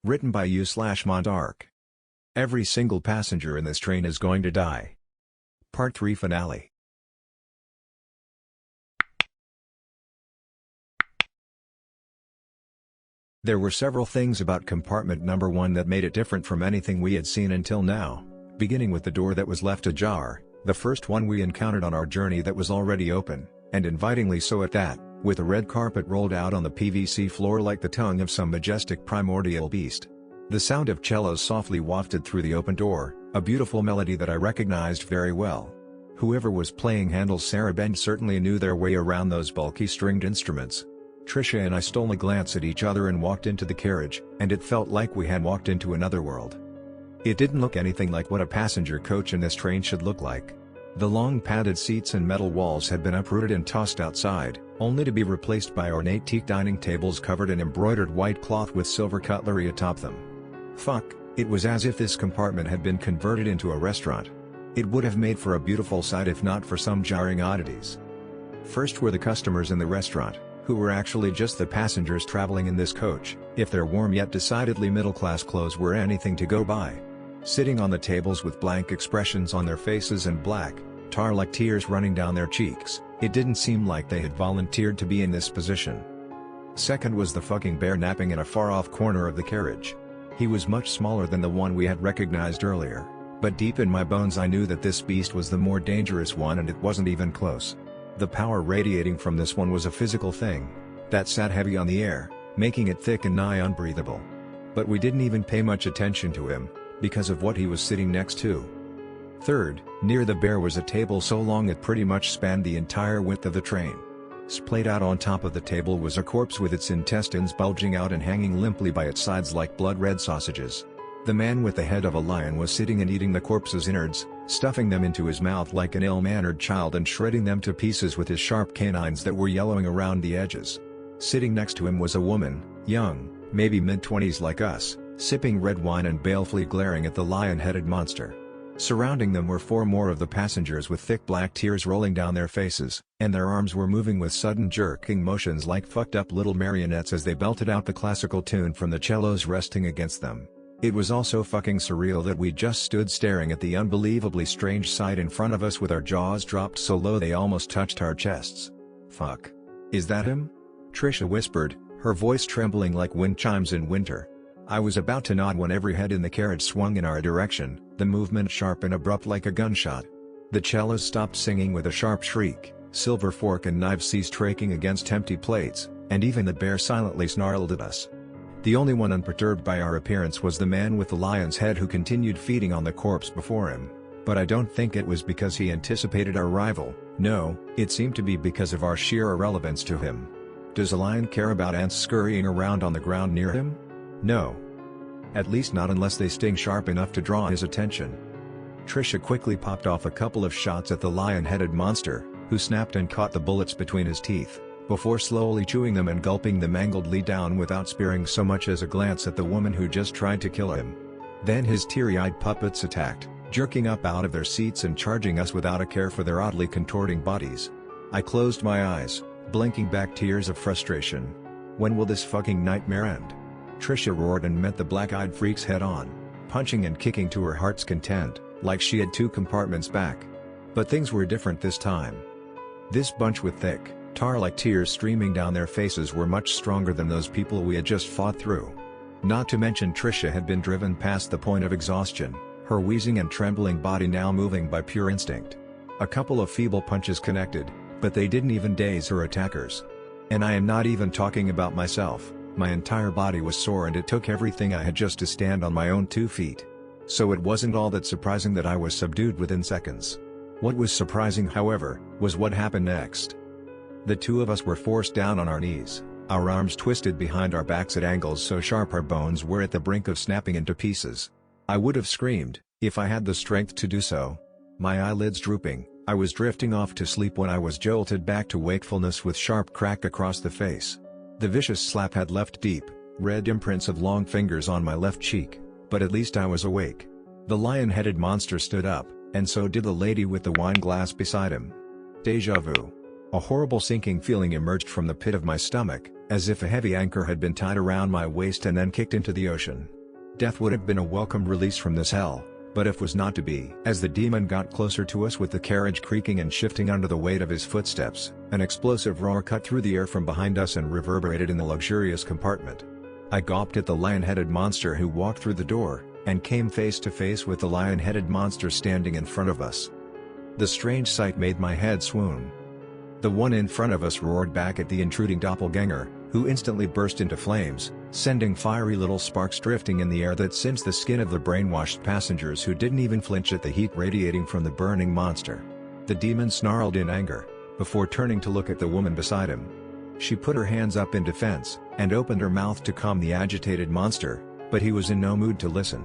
Written by you/Mandahrk. Every single passenger in this train is going to die. Part 3 Finale. There were several things about compartment number 1 that made it different from anything we had seen until now, beginning with the door that was left ajar, the first one we encountered on our journey that was already open, and invitingly so at that, with a red carpet rolled out on the PVC floor like the tongue of some majestic primordial beast. The sound of cellos softly wafted through the open door, a beautiful melody that I recognized very well. Whoever was playing Handel's Sarabande certainly knew their way around those bulky stringed instruments. Tricia and I stole a glance at each other and walked into the carriage, and it felt like we had walked into another world. It didn't look anything like what a passenger coach in this train should look like. The long padded seats and metal walls had been uprooted and tossed outside, only to be replaced by ornate teak dining tables covered in embroidered white cloth with silver cutlery atop them. Fuck, it was as if this compartment had been converted into a restaurant. It would have made for a beautiful sight if not for some jarring oddities. First were the customers in the restaurant, who were actually just the passengers traveling in this coach, if their warm yet decidedly middle-class clothes were anything to go by. Sitting on the tables with blank expressions on their faces and black, tar-like tears running down their cheeks, it didn't seem like they had volunteered to be in this position. Second was the fucking bear napping in a far-off corner of the carriage. He was much smaller than the one we had recognized earlier, but deep in my bones I knew that this beast was the more dangerous one and it wasn't even close. The power radiating from this one was a physical thing, that sat heavy on the air, making it thick and nigh unbreathable. But we didn't even pay much attention to him, because of what he was sitting next to. Third, near the bear was a table so long it pretty much spanned the entire width of the train. Splayed out on top of the table was a corpse with its intestines bulging out and hanging limply by its sides like blood-red sausages. The man with the head of a lion was sitting and eating the corpse's innards, stuffing them into his mouth like an ill-mannered child and shredding them to pieces with his sharp canines that were yellowing around the edges. Sitting next to him was a woman, young, maybe mid-20s like us, sipping red wine and balefully glaring at the lion-headed monster. Surrounding them were 4 more of the passengers with thick black tears rolling down their faces, and their arms were moving with sudden jerking motions like fucked up little marionettes as they belted out the classical tune from the cellos resting against them. It was also fucking surreal that we just stood staring at the unbelievably strange sight in front of us with our jaws dropped so low they almost touched our chests. Fuck. Is that him? Tricia whispered, her voice trembling like wind chimes in winter. I was about to nod when every head in the carriage swung in our direction, the movement sharp and abrupt like a gunshot. The cellos stopped singing with a sharp shriek, silver fork and knives ceased raking against empty plates, and even the bear silently snarled at us. The only one unperturbed by our appearance was the man with the lion's head who continued feeding on the corpse before him, but I don't think it was because he anticipated our arrival. No, it seemed to be because of our sheer irrelevance to him. Does a lion care about ants scurrying around on the ground near him? No. At least not unless they sting sharp enough to draw his attention. Tricia quickly popped off a couple of shots at the lion-headed monster, who snapped and caught the bullets between his teeth, before slowly chewing them and gulping them mangledy down without sparing so much as a glance at the woman who just tried to kill him. Then his teary-eyed puppets attacked, jerking up out of their seats and charging us without a care for their oddly contorting bodies. I closed my eyes, blinking back tears of frustration. When will this fucking nightmare end? Tricia roared and met the black-eyed freaks head-on, punching and kicking to her heart's content, like she had 2 compartments back. But things were different this time. This bunch with thick, tar-like tears streaming down their faces were much stronger than those people we had just fought through. Not to mention Tricia had been driven past the point of exhaustion, her wheezing and trembling body now moving by pure instinct. A couple of feeble punches connected, but they didn't even daze her attackers. And I am not even talking about myself. My entire body was sore and it took everything I had just to stand on my own 2 feet. So it wasn't all that surprising that I was subdued within seconds. What was surprising, however, was what happened next. The 2 of us were forced down on our knees, our arms twisted behind our backs at angles so sharp our bones were at the brink of snapping into pieces. I would have screamed, if I had the strength to do so. My eyelids drooping, I was drifting off to sleep when I was jolted back to wakefulness with sharp crack across the face. The vicious slap had left deep, red imprints of long fingers on my left cheek, but at least I was awake. The lion-headed monster stood up, and so did the lady with the wine glass beside him. Deja vu. A horrible sinking feeling emerged from the pit of my stomach, as if a heavy anchor had been tied around my waist and then kicked into the ocean. Death would have been a welcome release from this hell, but it was not to be. As the demon got closer to us with the carriage creaking and shifting under the weight of his footsteps, an explosive roar cut through the air from behind us and reverberated in the luxurious compartment. I gawped at the lion-headed monster who walked through the door, and came face to face with the lion-headed monster standing in front of us. The strange sight made my head swoon. The one in front of us roared back at the intruding doppelganger, who instantly burst into flames, sending fiery little sparks drifting in the air that singed the skin of the brainwashed passengers who didn't even flinch at the heat radiating from the burning monster. The demon snarled in anger, before turning to look at the woman beside him. She put her hands up in defense, and opened her mouth to calm the agitated monster, but he was in no mood to listen.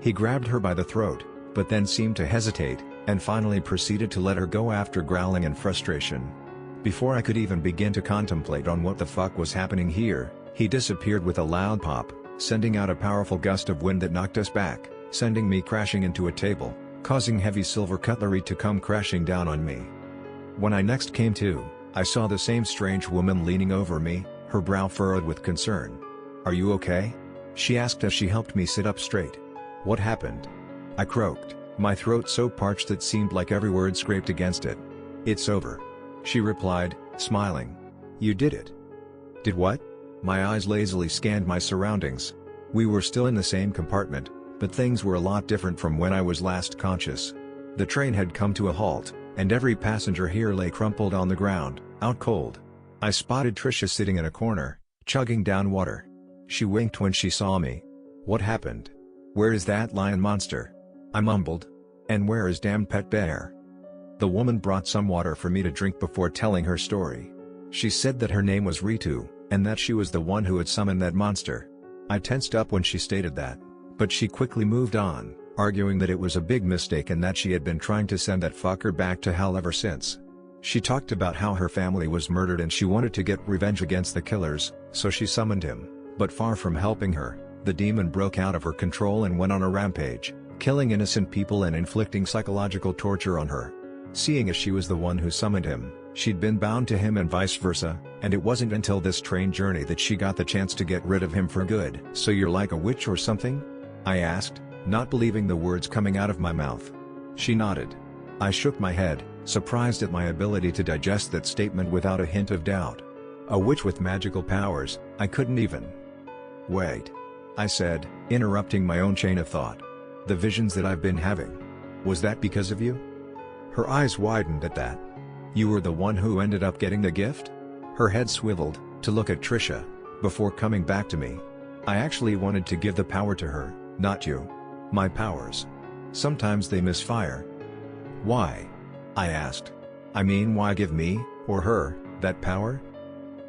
He grabbed her by the throat, but then seemed to hesitate, and finally proceeded to let her go after growling in frustration. Before I could even begin to contemplate on what the fuck was happening here, he disappeared with a loud pop, sending out a powerful gust of wind that knocked us back, sending me crashing into a table, causing heavy silver cutlery to come crashing down on me. When I next came to, I saw the same strange woman leaning over me, her brow furrowed with concern. "Are you okay?" she asked as she helped me sit up straight. "What happened?" I croaked, my throat so parched it seemed like every word scraped against it. "It's over," she replied, smiling. "You did it." "Did what?" My eyes lazily scanned my surroundings. We were still in the same compartment, but things were a lot different from when I was last conscious. The train had come to a halt, and every passenger here lay crumpled on the ground, out cold. I spotted Tricia sitting in a corner, chugging down water. She winked when she saw me. "What happened? Where is that lion monster?" I mumbled. "And where is damn pet bear?" The woman brought some water for me to drink before telling her story. She said that her name was Ritu, and that she was the one who had summoned that monster. I tensed up when she stated that, but she quickly moved on, arguing that it was a big mistake and that she had been trying to send that fucker back to hell ever since. She talked about how her family was murdered and she wanted to get revenge against the killers, so she summoned him, but far from helping her, the demon broke out of her control and went on a rampage, killing innocent people and inflicting psychological torture on her. Seeing as she was the one who summoned him, she'd been bound to him and vice versa, and it wasn't until this train journey that she got the chance to get rid of him for good. "So you're like a witch or something?" I asked, not believing the words coming out of my mouth. She nodded. I shook my head, surprised at my ability to digest that statement without a hint of doubt. "A witch with magical powers, I couldn't even." "Wait," I said, interrupting my own chain of thought. "The visions that I've been having. Was that because of you?" Her eyes widened at that. "You were the one who ended up getting the gift?" Her head swiveled, to look at Tricia, before coming back to me. "I actually wanted to give the power to her, not you. My powers. Sometimes they misfire." "Why?" I asked. "I mean, why give me, or her, that power?"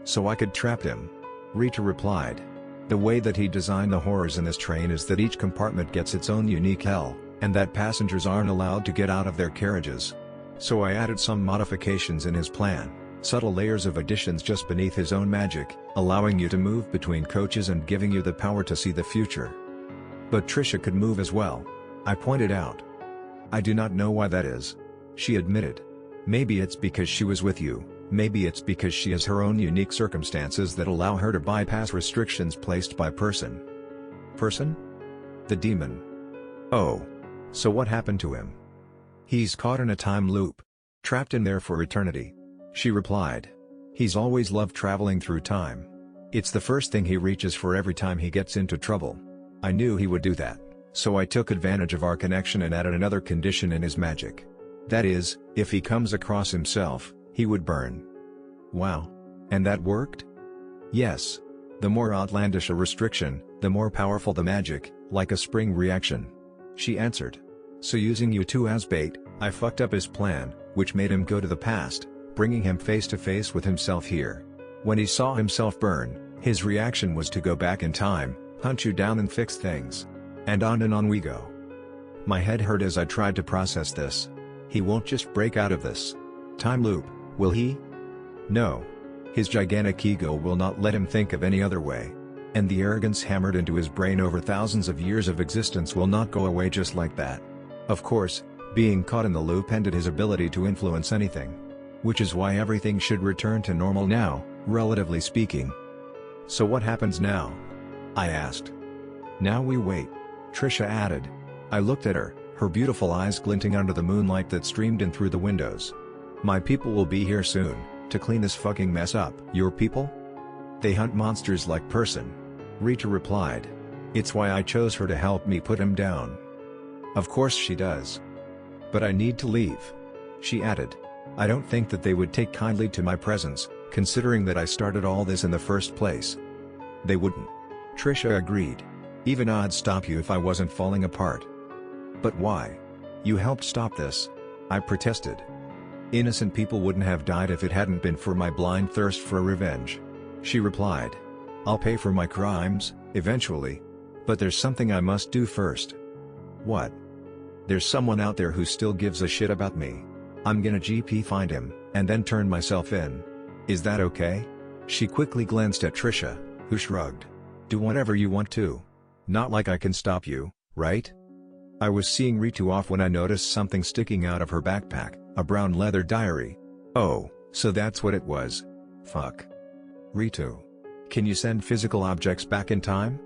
"So I could trap him," Rita replied. "The way that he designed the horrors in this train is that each compartment gets its own unique hell, and that passengers aren't allowed to get out of their carriages. So I added some modifications in his plan, subtle layers of additions just beneath his own magic, allowing you to move between coaches and giving you the power to see the future." "But Tricia could move as well," I pointed out. "I do not know why that is," she admitted. "Maybe it's because she was with you, maybe it's because she has her own unique circumstances that allow her to bypass restrictions placed by person." "Person?" "The demon." "Oh. So what happened to him?" "He's caught in a time loop. Trapped in there for eternity," she replied. "He's always loved traveling through time. It's the first thing he reaches for every time he gets into trouble. I knew he would do that, so I took advantage of our connection and added another condition in his magic. That is, if he comes across himself, he would burn." "Wow. And that worked?" "Yes. The more outlandish a restriction, the more powerful the magic, like a spring reaction," she answered. "So using you two as bait, I fucked up his plan, which made him go to the past, bringing him face to face with himself here. When he saw himself burn, his reaction was to go back in time, hunt you down and fix things. And on we go." My head hurt as I tried to process this. He won't just break out of this time loop, will he? No. His gigantic ego will not let him think of any other way. And the arrogance hammered into his brain over thousands of years of existence will not go away just like that. Of course, being caught in the loop ended his ability to influence anything. Which is why everything should return to normal now, relatively speaking. So what happens now? I asked. Now we wait. Trisha added. I looked at her, her beautiful eyes glinting under the moonlight that streamed in through the windows. My people will be here soon, to clean this fucking mess up. Your people? They hunt monsters like person. Rita replied. It's why I chose her to help me put him down. Of course she does. But I need to leave. She added. I don't think that they would take kindly to my presence, considering that I started all this in the first place. They wouldn't. Trisha agreed. Even I'd stop you if I wasn't falling apart. But why? You helped stop this. I protested. Innocent people wouldn't have died if it hadn't been for my blind thirst for revenge. She replied. I'll pay for my crimes, eventually. But there's something I must do first. What? There's someone out there who still gives a shit about me. I'm gonna GP find him, and then turn myself in. Is that okay? She quickly glanced at Trisha, who shrugged. Do whatever you want to. Not like I can stop you, right? I was seeing Ritu off when I noticed something sticking out of her backpack, a brown leather diary. Oh, so that's what it was. Fuck. Ritu. Can you send physical objects back in time?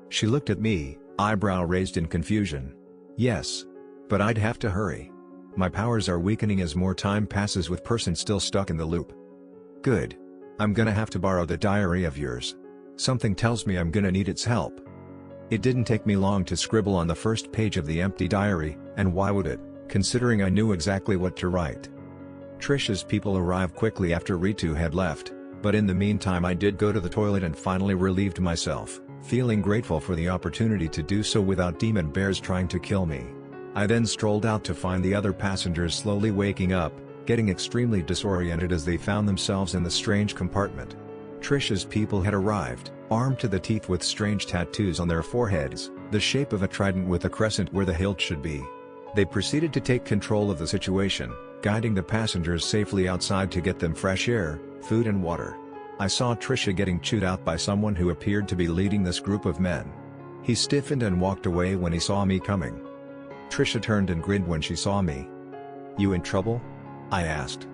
She looked at me, eyebrow raised in confusion. Yes. But I'd have to hurry. My powers are weakening as more time passes with person still stuck in the loop. Good. I'm gonna have to borrow the diary of yours. Something tells me I'm gonna need its help. It didn't take me long to scribble on the first page of the empty diary, and why would it, considering I knew exactly what to write. Trisha's people arrived quickly after Ritu had left, but in the meantime I did go to the toilet and finally relieved myself, feeling grateful for the opportunity to do so without demon bears trying to kill me. I then strolled out to find the other passengers slowly waking up, getting extremely disoriented as they found themselves in the strange compartment. Trisha's people had arrived, armed to the teeth with strange tattoos on their foreheads, the shape of a trident with a crescent where the hilt should be. They proceeded to take control of the situation, guiding the passengers safely outside to get them fresh air, food and water. I saw Trisha getting chewed out by someone who appeared to be leading this group of men. He stiffened and walked away when he saw me coming. Trisha turned and grinned when she saw me. You in trouble? I asked.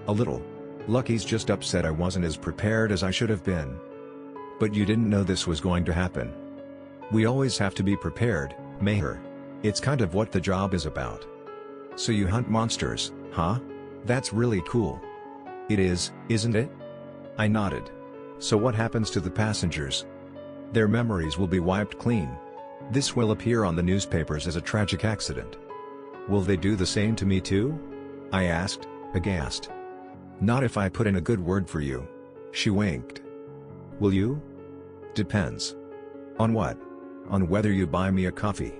A little. Lucky's just upset I wasn't as prepared as I should have been. But you didn't know this was going to happen. We always have to be prepared, Mandahrk. It's kind of what the job is about. So you hunt monsters, huh? That's really cool. It is, isn't it? I nodded. So what happens to the passengers? Their memories will be wiped clean. This will appear on the newspapers as a tragic accident. Will they do the same to me too? I asked, aghast. Not if I put in a good word for you. She winked. Will you? Depends. On what? On whether you buy me a coffee.